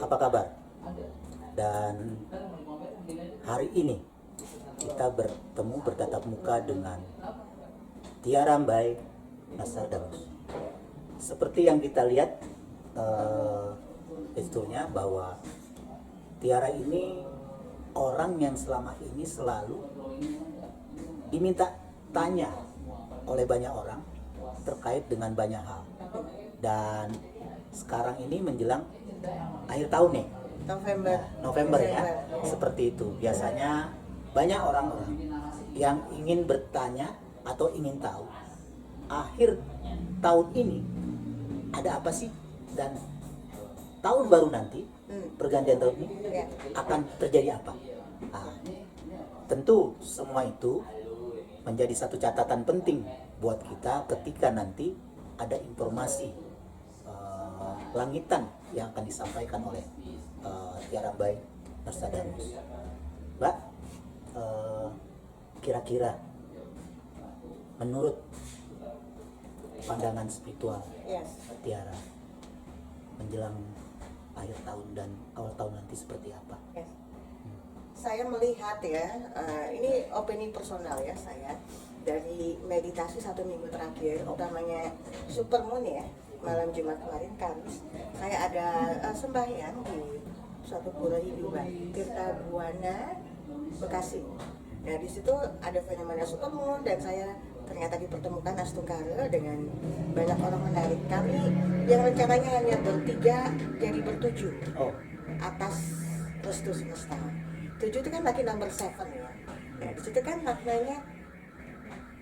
apa kabar? Dan hari ini kita bertatap muka dengan Tiara Mbai Nostradamus. Seperti yang kita lihat gesturnya bahwa Tiara ini orang yang selama ini selalu diminta tanya oleh banyak orang terkait dengan banyak hal. Dan sekarang ini menjelang akhir tahun nih, November ya, seperti itu. Biasanya banyak orang-orang yang ingin bertanya atau ingin tahu akhir tahun ini ada apa sih, dan tahun baru nanti pergantian tahun ini akan terjadi apa. Nah, tentu semua itu menjadi satu catatan penting buat kita ketika nanti ada informasi langitan yang akan disampaikan oleh Tiara Mbai Nostradamus. Mbak, kira-kira menurut pandangan spiritual Tiara menjelang akhir tahun dan awal tahun nanti seperti apa? Saya melihat ya, ini opini personal ya saya, dari meditasi 1 minggu terakhir, utamanya Supermoon ya, malam Jumat kemarin Kamis, saya ada sembahyang di suatu pura hidupan Tirta Buana Bekasi. Nah di situ ada fenomena Supermoon dan saya ternyata dipertemukan Astungkara dengan banyak orang menarik. Kami yang rencananya hanya bertiga jadi bertujuh atas restu semesta. 7 itu kan lagi number 7 ya. Nah, di situ kan maknanya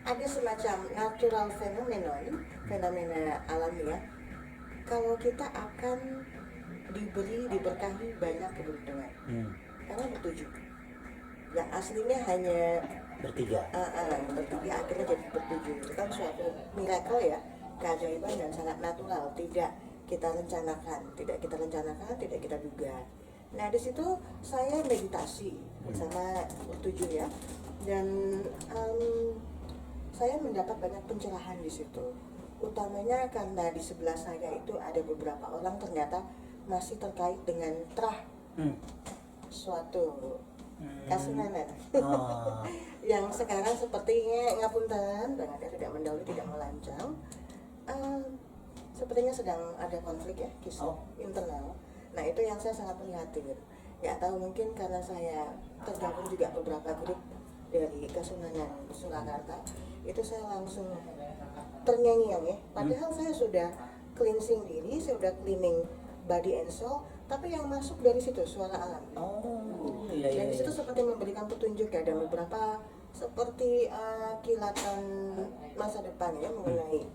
ada semacam natural fenomena alamiah. Kalau kita akan diberkahi banyak keberuntungan. Karena bertujuh. Yang aslinya hanya Bertiga akhirnya jadi bertujuh. Itu kan suatu miracle ya, keajaiban dan sangat natural. Tidak kita rencanakan, tidak kita duga. Nah di situ saya meditasi bersama bertujuh ya, dan saya mendapat banyak pencerahan di situ. Utamanya karena di sebelah saya itu ada beberapa orang ternyata masih terkait dengan suatu kasunanan yang sekarang sepertinya ngapunten, banget tidak mendahului, tidak melancang. Sepertinya sedang ada konflik ya, kisah internal. Nah itu yang saya sangat prihatin. Nggak tahu, mungkin karena saya tergabung juga beberapa grup dari Kasunanan Surakarta, itu saya langsung ternyanyi ya. Padahal saya sudah cleansing diri, saya sudah cleaning body and soul, tapi yang masuk dari situ suara alam. Dan di situ seperti memberikan petunjuk ya, dan beberapa seperti kilatan masa depan ya mengenai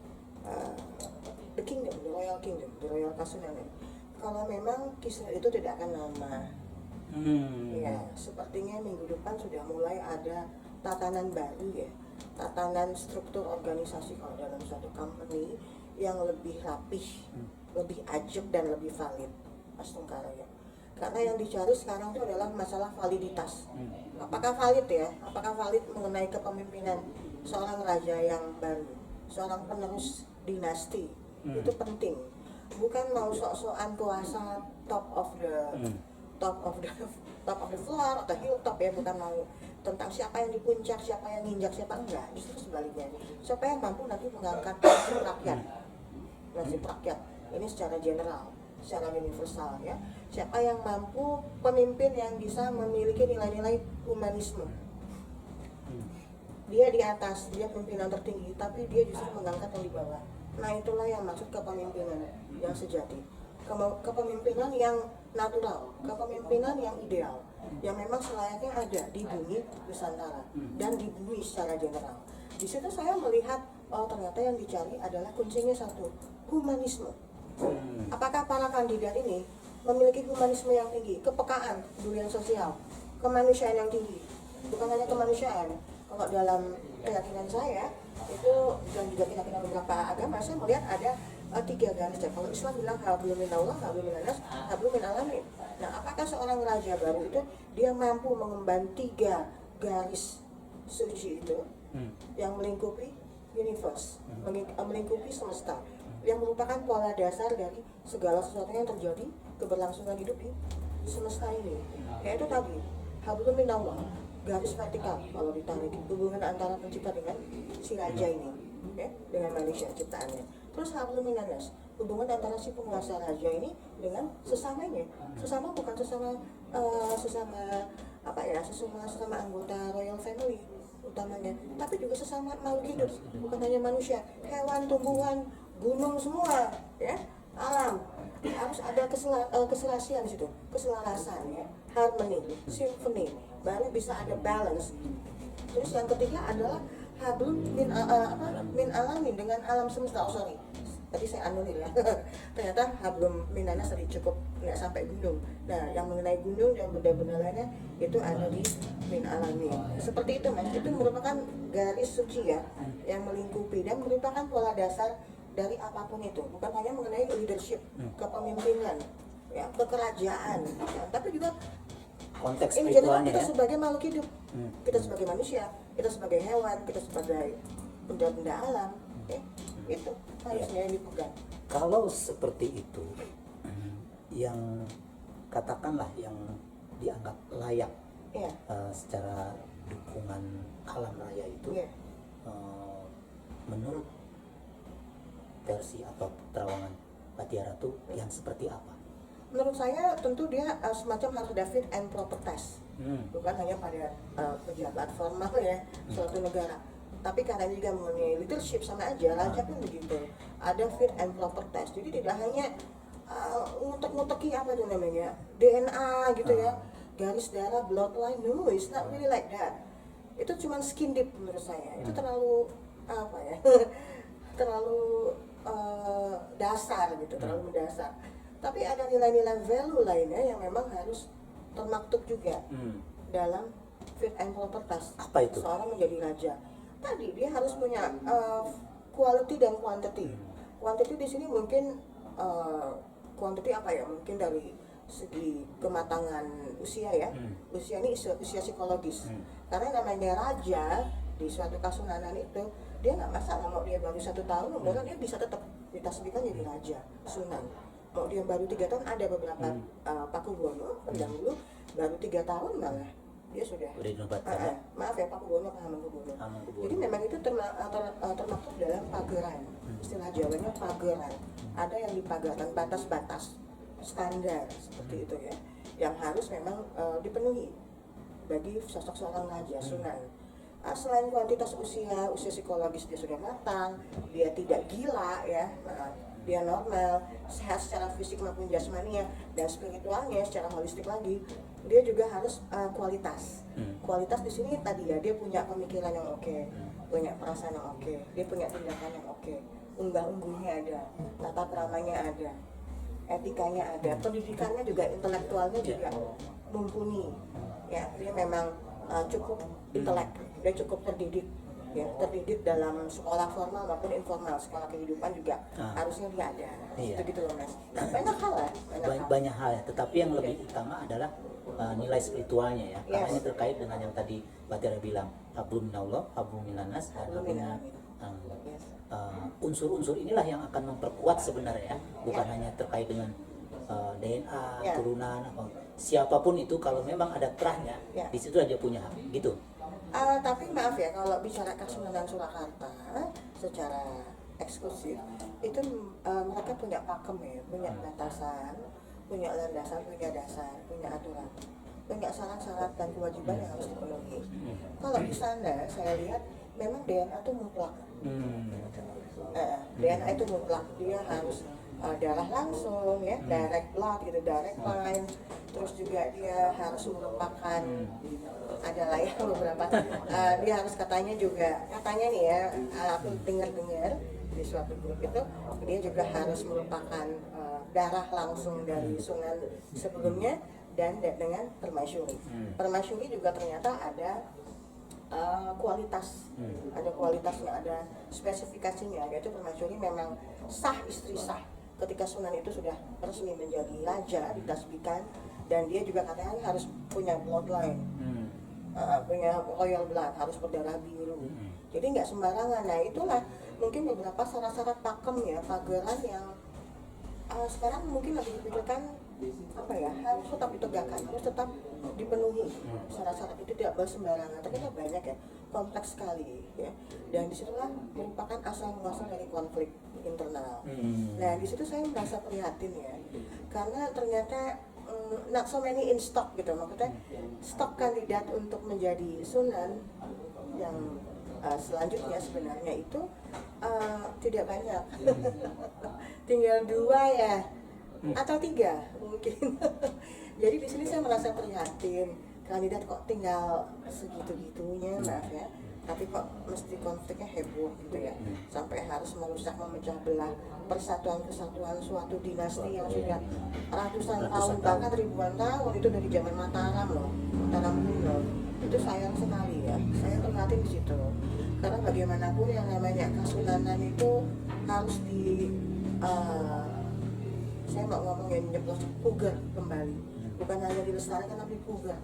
the kingdom, the royal kingdom, the royal Kasunanan. Kalau memang kisah itu tidak akan lama, ya sepertinya minggu depan sudah mulai ada tatanan baru ya, tatanan struktur organisasi kalau dalam suatu company yang lebih rapih, lebih ajak dan lebih valid, Astungkara ya. Karena yang dicari sekarang itu adalah masalah validitas. Apakah valid ya? Apakah valid mengenai kepemimpinan seorang raja yang baru, seorang penerus dinasti? Itu penting. Bukan mau sok-sokan kuasa top of the floor atau hilltop ya, bukan mau tentang siapa yang di puncak, siapa yang nginjak, siapa enggak. Justru sebaliknya, siapa yang mampu nanti mengangkat nasib rakyat ini secara general, secara universal ya. Siapa yang mampu, pemimpin yang bisa memiliki nilai-nilai humanisme. Dia di atas, dia pimpinan tertinggi, tapi dia justru mengangkat yang di bawah. Nah itulah yang maksud kepemimpinan yang sejati, kepemimpinan yang natural, kepemimpinan yang ideal, yang memang selayaknya ada di bumi Nusantara dan di bumi secara general. Di situ saya melihat, oh ternyata yang dicari adalah kuncinya satu, humanisme. Apakah para kandidat ini memiliki humanisme yang tinggi, kepekaan, kepedulian sosial, kemanusiaan yang tinggi? Bukan hanya kemanusiaan, kalau dalam keyakinan saya itu, dan juga keyakinan beberapa agama, saya melihat ada 3 garis. Kalau Islam bilang hablum minallah, hablum minanas, hablum minalamin. Nah, apakah seorang raja baru itu dia mampu mengemban 3 garis suci itu yang melingkupi universe, melingkupi semesta, yang merupakan pola dasar dari segala sesuatu yang terjadi, keberlangsungan hidup di semesta ini. Yaitu tadi, hablum minallah, garis vertikal kalau ditarik hubungan antara pencipta dengan si raja ini, ya, dengan manusia ciptaannya. Terus hablum minanas, hubungan antara si penguasa raja ini dengan sesamanya. Sesama bukan sesama sesama anggota royal family utamanya, tapi juga sesama makhluk hidup, bukan hanya manusia, hewan, tumbuhan, gunung semua, ya, alam. Harus ada keselasian di situ, keselarasan, ya, harmony, symphony, baru bisa ada balance. Terus yang ketiga adalah hablum min alamin, dengan alam semesta. Tadi saya anulir ya. Ternyata hablum minanas tadi cukup nggak sampai gunung. Nah, yang mengenai gunung dan benda-benda lainnya itu ada di min alamin. Seperti itu, Mas. Itu merupakan garis suci ya, yang melingkupi dan merupakan pola dasar dari apapun itu. Bukan hanya mengenai leadership, kepemimpinan, ya, kekerajaan, ya, tapi juga Konteks in general spiritualnya kita ya. sebagai makhluk hidup, kita sebagai manusia, kita sebagai hewan, kita sebagai benda-benda alam, ya, itu harusnya yang dipegang. Kalau seperti itu, yang katakanlah yang dianggap layak Ya, secara dukungan alam raya itu, ya. menurut versi atau terawangan Batiara itu yang seperti apa? Menurut saya tentu dia semacam harus ada fit and proper test, bukan hanya pada pejabat formal ya suatu negara, tapi karena juga mengenai leadership sama aja, raja pun begitu, ada fit and proper test. Jadi tidak hanya ngutek-nguteki apa itu namanya DNA gitu ya, garis darah, bloodline, no, it's not really like that. Itu cuma skin deep menurut saya, itu terlalu apa ya, terlalu dasar gitu, terlalu mendasar. Tapi ada nilai-nilai value lainnya yang memang harus termaktub juga dalam fit and proper test. Apa itu? Seorang menjadi raja. Tadi dia harus punya quality dan quantity. Quantity di sini mungkin quantity apa ya? Mungkin dari segi kematangan usia ya. Usia ini usia psikologis. Karena namanya raja di suatu kasunanan itu, dia nggak masalah mau dia baru 1 tahun, umurnya dia bisa tetap ditasbihkan jadi raja sunan. Mau dia baru 3 tahun, ada beberapa Pakubuwono pendahulu baru 3 tahun malah dia sudah dinobatkan ya? maaf ya, Pakubuwono, Hamengkubuwono. Jadi memang itu termaktub dalam pageran, istilah Jawanya pageran. Ada yang dipagarkan batas-batas standar seperti itu ya, yang harus memang dipenuhi bagi sosok seorang raja sunan. Selain kuantitas usia psikologis dia sudah matang, dia tidak gila ya, dia normal, sehat secara fisik maupun jasmaninya dan spiritualnya secara holistik lagi, dia juga harus kualitas. Kualitas di sini tadi ya, dia punya pemikiran yang oke, punya perasaan yang oke, dia punya tindakan yang oke, unggah-ungguhnya ada, tata keramanya ada, etikanya ada, pendidikannya juga, intelektualnya juga mumpuni. Ya, dia memang cukup intelek, dia cukup terdidik. Ya, terdidik dalam sekolah formal maupun informal, sekolah kehidupan juga harusnya dia ada. Iya. Gitu loh, Mas. Banyak hal lah, Banyak hal ya, tetapi yang lebih utama adalah nilai spiritualnya ya. Karena Yes. ini terkait dengan yang tadi Batiara bilang, hablum minallah, hablum minanas, dan Hablum hablum Yes. unsur-unsur inilah yang akan memperkuat sebenarnya ya. Bukan hanya terkait dengan DNA, Ya. turunan, atau siapapun itu, kalau memang ada terahnya, Ya. di situ dia punya hak, gitu. Tapi maaf ya, kalau bicara Kasunanan Surakarta secara eksklusif itu mereka punya pakem ya, punya batasan, punya landasan, punya dasar, punya aturan, punya syarat-syarat dan kewajiban yang harus dipenuhi. Kalau di sana saya lihat memang DNA itu mutlak. DNA itu mutlak, dia harus darah langsung ya, direct blood gitu, direct line. Terus juga dia harus merupakan adalah ya beberapa dia harus katanya nih ya, aku dengar di suatu grup itu dia juga harus merupakan darah langsung dari Sunan sebelumnya dan dengan Permaisuri. Permaisuri juga ternyata ada kualitas, ada kualitasnya, ada spesifikasinya, yaitu Permaisuri memang sah, istri sah ketika Sunan itu sudah resmi menjadi raja, ditasbihkan, dan dia juga katanya harus punya bloodline, punya royal blood, harus berdarah biru. Jadi nggak sembarangan. Nah itulah mungkin beberapa syarat-syarat pakem ya, pageran yang sekarang mungkin lebih dipikirkan apa ya, harus tetap ditegakkan, harus tetap dipenuhi syarat-syarat itu, tidak bersembarangan. Ternyata banyak ya, kompleks sekali ya, dan disitulah merupakan asal muasal dari konflik internal. Nah di situ saya merasa prihatin ya, karena ternyata not so many in stock gitu, maksudnya stok kandidat untuk menjadi sunan yang selanjutnya sebenarnya itu tidak banyak. Tinggal 2 ya, atau 3 mungkin. Jadi di sini saya merasa prihatin, kandidat kok tinggal segitu-gitunya, maaf ya, tapi kok mesti konfliknya heboh gitu ya, sampai harus merusak, memecah belah persatuan kesatuan suatu dinasti yang sudah ratusan tahun, bahkan ribuan tahun, itu dari zaman Mataram loh, Mataram kuno. Itu sayang sekali ya, saya prihatin di situ, karena bagaimanapun yang namanya kasunanan itu harus saya mau ngomong yang nyeblos pugar kembali, bukan hanya dilestarikan tapi pugar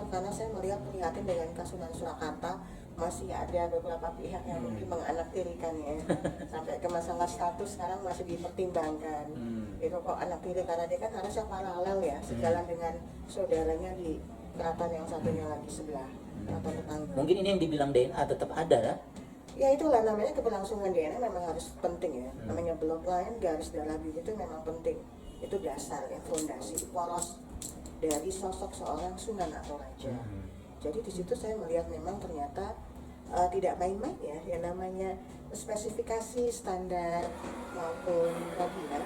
karena saya melihat prihatin dengan Kasunanan Surakarta masih ada beberapa pihak yang mungkin menganaktirikannya sampai ke masalah status sekarang masih dipertimbangkan. Itu kok anak tiri, karena dia kan harusnya paralel ya, sejalan dengan saudaranya di keraton yang satunya lagi sebelah atau tetangga. Mungkin ini yang dibilang DNA tetap ada ya? Ya itulah namanya, keberlangsungan DNA memang harus penting ya. Namanya bloodline, garis darah biru itu memang penting. Itu dasar ya, fondasi, poros dari sosok seorang sunan atau raja. Jadi di situ saya melihat memang ternyata tidak main-main ya, yang namanya spesifikasi standar maupun tadi ya,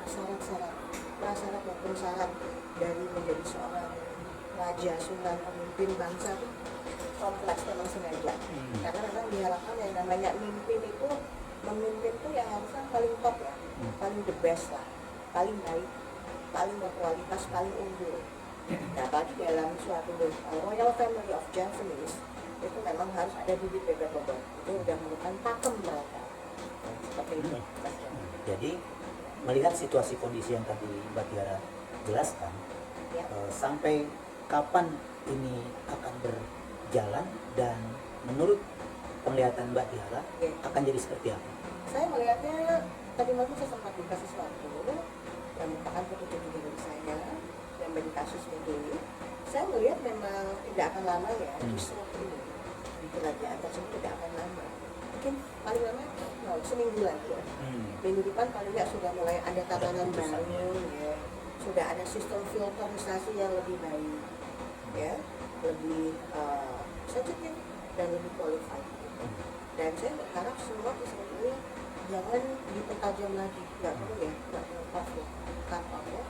syarat maupun syarat dari menjadi seorang raja, sunan, pemimpin bangsa itu kompleks memang sengaja. Karena memang diharapkan yang namanya memimpin itu yang harusnya paling top ya, paling the best lah, paling baik, paling berkualitas, paling unggul. Nah, tadi dalam suatu royal family of Japanese itu memang harus ada bibit bebek bobot. Itu udah merupakan pakem mereka. Seperti itu. Jadi melihat situasi kondisi yang tadi Mbak Tiara jelaskan, Ya. Sampai kapan ini akan berjalan dan menurut penglihatan Mbak Tiara Ya. akan jadi seperti apa? Saya melihatnya tadi malam saya sempat buka sesuatu yang merupakan petunjuk dari saya yang bagi kasus ini. Saya melihat memang tidak akan lama ya, justru ini di kerajaan tersebut tidak akan lama. Mungkin paling lama seminggu lagi ya. Minggu depan paling nggak sudah mulai ada tatanan baru ya. Sudah ada sistem filterisasi yang lebih baik ya, lebih sensitif dan lebih qualified. Dan saya berharap semua sistem ini jangan dipertajam lagi, nggak perlu ya, nggak perlu cut off ya.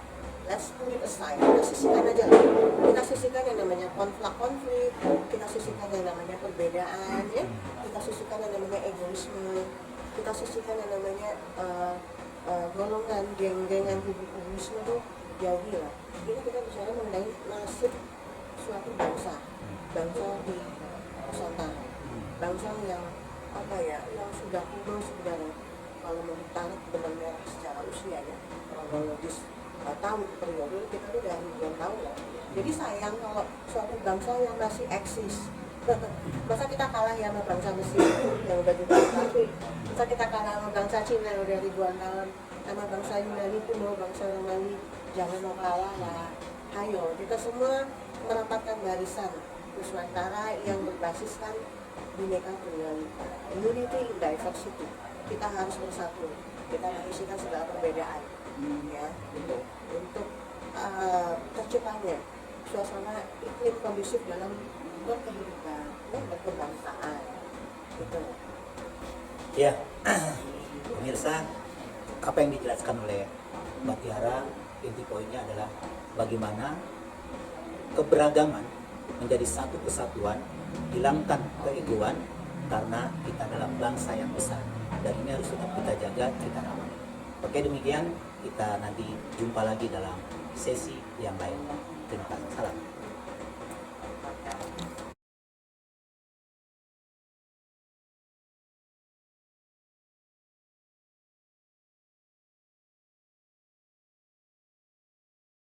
Let's put it aside, kita sisihkan aja lah. Kita sisihkan yang namanya konflik, kita sisihkan yang namanya perbedaan ya, kita sisihkan yang namanya egoisme, kita sisihkan yang namanya golongan, geng-gengan, hubungan itu jauhi lah. Ini kita bicara mengenai nasib suatu bangsa di Nusantara, bangsa yang apa ya, yang sudah kuno sebenarnya. Kalau ditarik benang merah secara usia ya, kronologis tahun periode kita itu udah ribuan tahun ya. Jadi sayang kalau suatu bangsa yang masih eksis. Masa kita kalah ya sama bangsa Mesir yang udah jutaan tahun, masa kita kalah sama bangsa Cina yang udah ribuan tahun, sama bangsa Yunani kuno, bangsa Romawi. Jangan mau kalah lah. Ayo kita semua merapatkan barisan Nusantara yang berbasiskan Bhinneka Tunggal Ika, unity in diversity. Kita harus bersatu, kita mengisikan segala perbedaan ya, gitu. Untuk terciptanya suasana iklim kondusif dalam berkehidupan dan berkebangsaan gitu. Ya, pemirsa, apa yang dijelaskan oleh Mbak Tiara, inti poinnya adalah bagaimana keberagaman menjadi satu kesatuan, hilangkan keegoan karena kita adalah bangsa yang besar dan ini harus tetap kita jaga, kita rawat. Oke, demikian kita nanti jumpa lagi dalam sesi yang lain. Terima kasih. Salam.